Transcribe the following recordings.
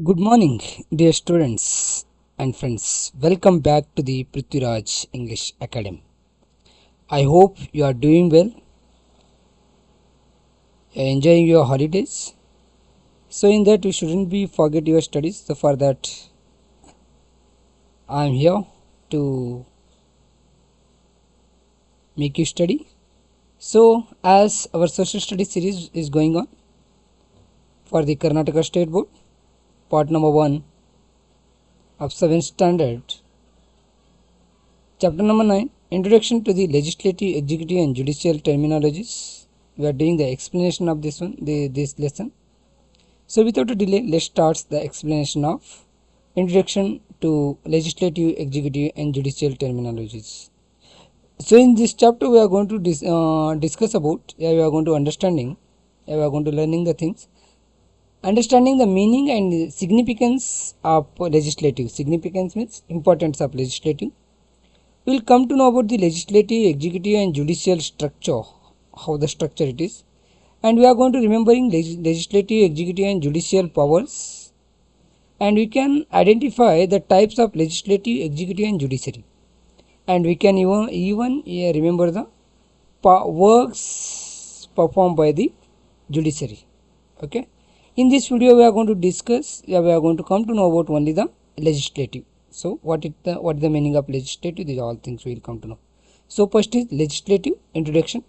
Good morning, dear students and friends. Welcome back to the Prithviraj English Academy. I hope you are doing well, enjoying your holidays. So, in that, you shouldn't be forget your studies. So, for that, I am here to make you study. So, as our social studies series is going on for the Karnataka State Board, part number 1 of 7th standard, chapter number 9, Introduction to the Legislative, Executive and Judicial Terminologies. We are doing the explanation of this this lesson. So without a delay, let's start the explanation of Introduction to Legislative, Executive and Judicial Terminologies. So in this chapter we are going to discuss about, we are going to understanding, we are going to learning the things, understanding the meaning and significance of legislative. Significance means importance of legislative. We will come to know about the legislative, executive and judicial structure, how the structure it is. And we are going to remembering legislative, executive and judicial powers. And we can identify the types of legislative, executive and judiciary. And we can even remember the works performed by the judiciary. Okay. In this video we are going to discuss, we are going to come to know about only the legislative. So what is the meaning of legislative? These are all things we will come to know. So first is legislative introduction.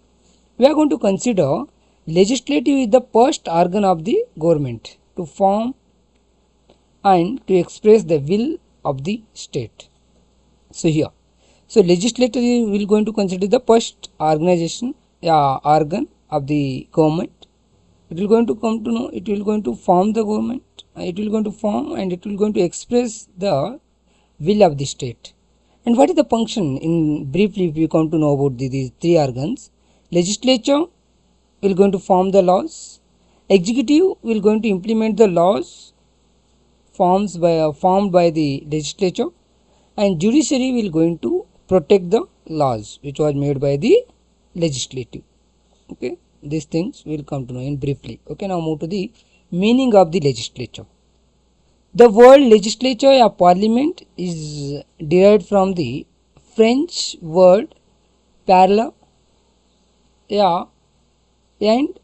We are going to consider legislative is the first organ of the government to form and to express the will of the state. So here, so legislature we will going to consider the first organization, organ of the government. It will going to come to know, it will going to form the government, it will going to form and it will going to express the will of the state. And what is the function? In briefly, if you come to know about these three organs, legislature will going to form the laws, executive will going to implement the laws formed by the legislature, and judiciary will going to protect the laws which was made by the legislative. Okay, these things will come to know in briefly. Okay, now move to the meaning of the legislature. The word legislature or parliament is derived from the French word parler, and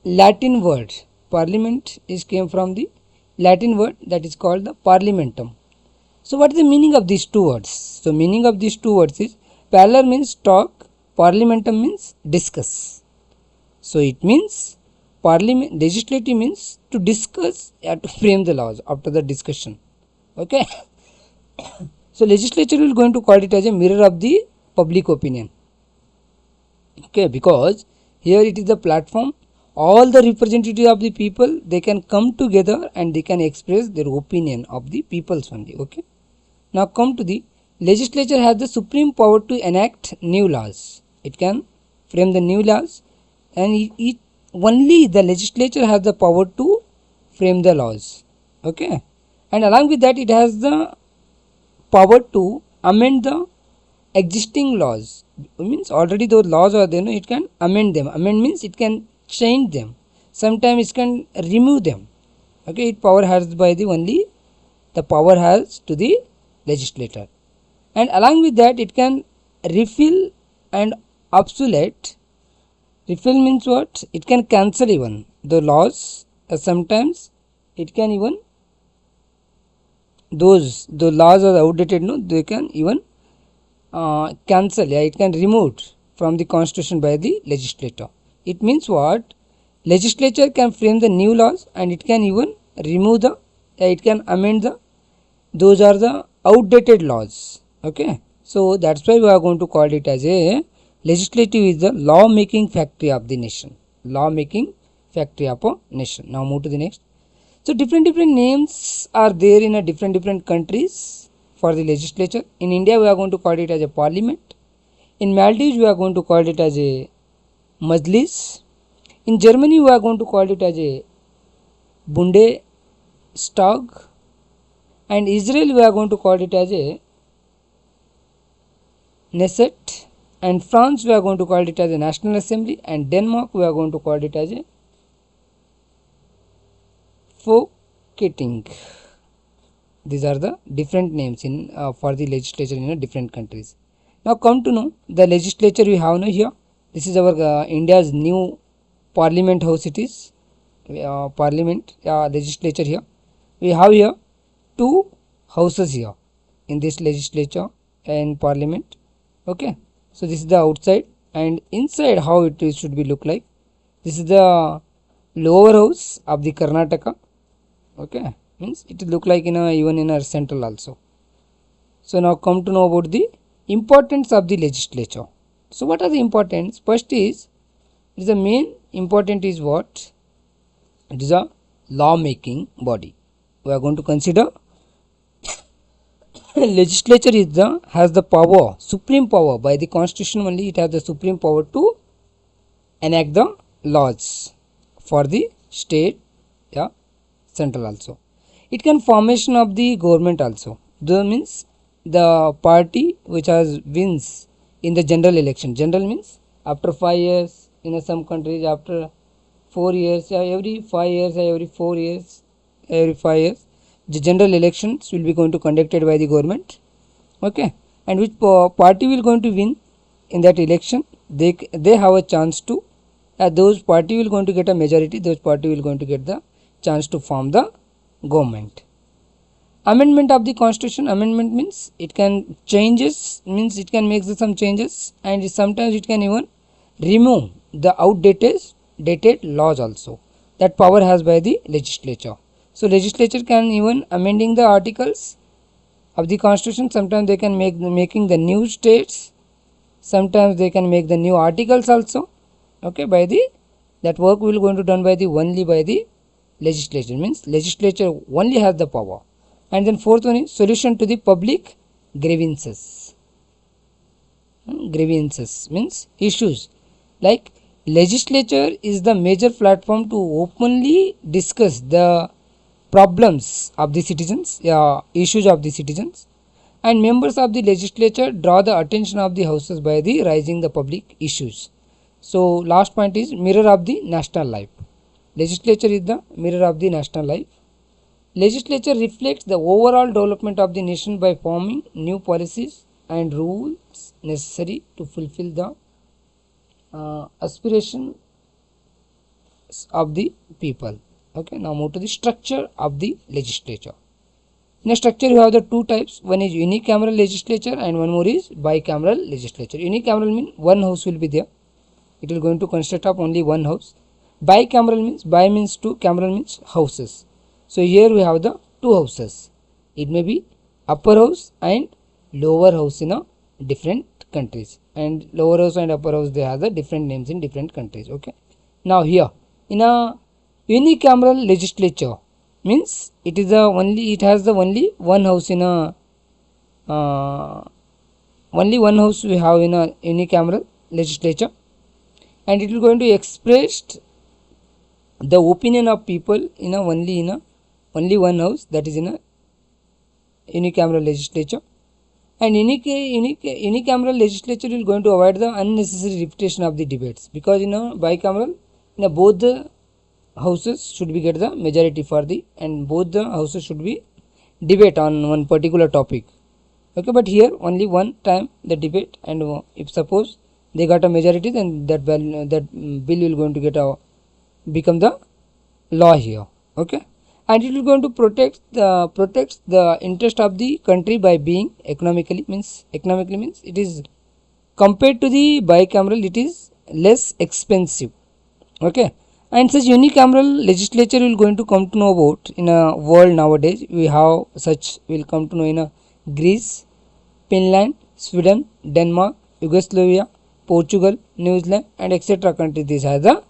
Latin word parliament is came from the Latin word that is called the parliamentum. So what is the meaning of these two words? So meaning of these two words is parler means talk, parliamentum means discuss. So it means parliament, legislative means to discuss or to frame the laws after the discussion. Okay. So legislature will going to call it as a mirror of the public opinion. Okay, because here it is the platform. All the representatives of the people, they can come together and they can express their opinion of the people's only. Okay. Now come to the legislature has the supreme power to enact new laws. It can frame the new laws, and it only the legislature has the power to frame the laws. Okay, and along with that it has the power to amend the existing laws. It means already those laws are there, it can amend them. Amend means it can change them, sometimes it can remove them. Okay, it power has by the only the power has to the legislator, and along with that it can repeal and obsolete. Repeal means what? It can cancel even the laws. Sometimes it can even the laws are outdated. No, they can even cancel. Yeah, it can remove from the constitution by the legislator. It means what? Legislature can frame the new laws and it can even remove the. It can amend the. Those are the outdated laws. Okay, so that's why we are going to call it as a legislative is the law making factory of the nation. Law making factory of a nation. Now move to the next. So different names are there in a different countries for the legislature. In India we are going to call it as a parliament. In Maldives we are going to call it as a majlis. In Germany we are going to call it as a Bundestag. And Israel we are going to call it as a Knesset. And France we are going to call it as a National Assembly, and Denmark we are going to call it as a Allocating. These are the different names in for the legislature in different countries. Now come to know the legislature we have now here. This is our India's new parliament house. It is parliament legislature here. We have here two houses here in this legislature and parliament. Okay, so this is the outside, and inside how it should be look like. This is the lower house of the Karnataka. Okay, means it look like in a even in our central also. So now come to know about the importance of the legislature. So what are the importance? First is the main important is what? It is a law making body. We are going to consider legislature is the has the power, supreme power by the constitution only. It has the supreme power to enact the laws for the state, central also. It can formation of the government also. That means the party which has wins in the general election. General means after 5 years, in some countries after 4 years, every 5 years, every 4 years, every 5 years, the general elections will be going to conducted by the government. Okay, and which party will going to win in that election, they have a chance to those party will going to get a majority, those party will going to get the chance to form the government. Amendment of the constitution. Amendment means it can changes, means it can make some changes, and sometimes it can even remove the dated laws also. That power has by the legislature. So legislature can even amending the articles of the constitution. Sometimes they can making the new states, sometimes they can make the new articles also. Okay, by the that work will going to done by the only by the legislature, means legislature only has the power. And then fourth one is solution to the public grievances. Grievances means issues. Like legislature is the major platform to openly discuss the problems of the citizens, issues of the citizens, and members of the legislature draw the attention of the houses by the raising the public issues. So last point is mirror of the national life. Legislature is the mirror of the national life. Legislature reflects the overall development of the nation by forming new policies and rules necessary to fulfill the aspirations of the people. Okay, now move to the structure of the legislature. In a structure you have the two types. One is unicameral legislature and one more is bicameral legislature. Unicameral means one house will be there. It will going to consist of only one house. Bicameral means bi means two, cameral means houses. So here we have the two houses. It may be upper house and lower house in a different countries, and lower house and upper house they have the different names in different countries. Okay. Now here in a unicameral legislature means it is it has the only one house in a only one house we have in a unicameral legislature, and it is going to express the opinion of people in a only one house, that is in a unicameral legislature. And unicameral legislature is going to avoid the unnecessary repetition of the debates, because in a bicameral both the houses should be get the majority for the, and both the houses should be debate on one particular topic. Okay, but here only one time the debate, and if suppose they got a majority, then that bill will going to get become the law here. Okay, and it will going to protects the interest of the country by being economically means it is compared to the bicameral, it is less expensive. Okay, and such unicameral legislature will going to come to know about in a world nowadays. We have such will come to know in a Greece, Finland, Sweden, Denmark, Yugoslavia, Portugal, New Zealand, and etc. countries. These are the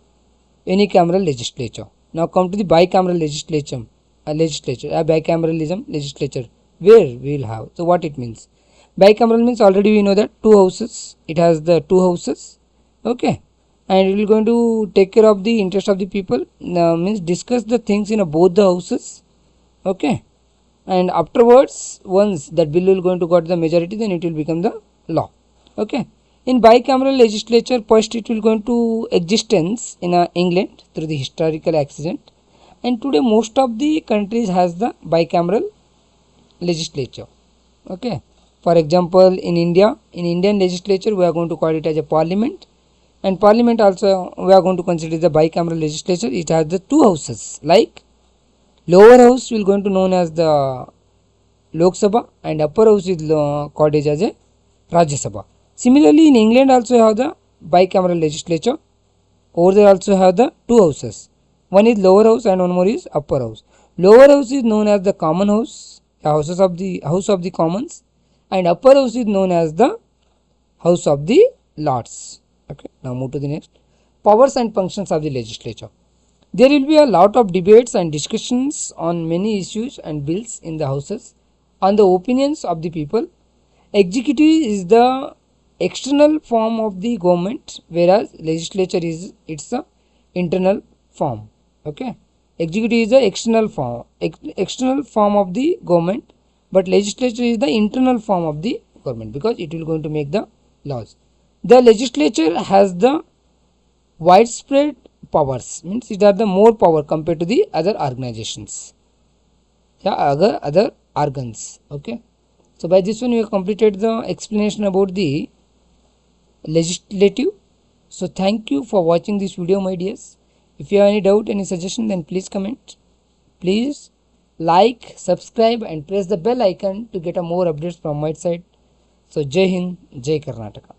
unicameral legislature. Now come to the bicameral legislature. Bicameralism legislature, where we will have. So what it means? Bicameral means already we know that two houses. It has the two houses. Okay, and it will going to take care of the interest of the people. Means discuss the things in both the houses. Okay, and afterwards once that bill will going to got the majority, then it will become the law. Okay, in bicameral legislature, first it will going to existence in England through the historical accident, and today most of the countries has the bicameral legislature. Okay, for example, in Indian legislature we are going to call it as a parliament, and parliament also we are going to consider the bicameral legislature. It has the two houses, like lower house will going to known as the Lok Sabha and upper house is called as a Rajya Sabha. Similarly, in England also have the bicameral legislature. Over there also have the two houses. One is lower house and one more is upper house. Lower house is known as the common house, the house of the commons, and upper house is known as the house of the lords. Okay, now move to the next. Powers and functions of the legislature. There will be a lot of debates and discussions on many issues and bills in the houses on the opinions of the people. Executive is the external form of the government, whereas legislature is its a internal form. Okay, executive is the external form of the government, but legislature is the internal form of the government because it will going to make the laws. The legislature has the widespread powers, means it has the more power compared to the other organizations, other organs. Okay, so by this one we have completed the explanation about the legislative. So thank you for watching this video, my dears. If you have any doubt, any suggestion, then please comment. Please like, subscribe and press the bell icon to get a more updates from my side. So Jai Hind, Jai Karnataka.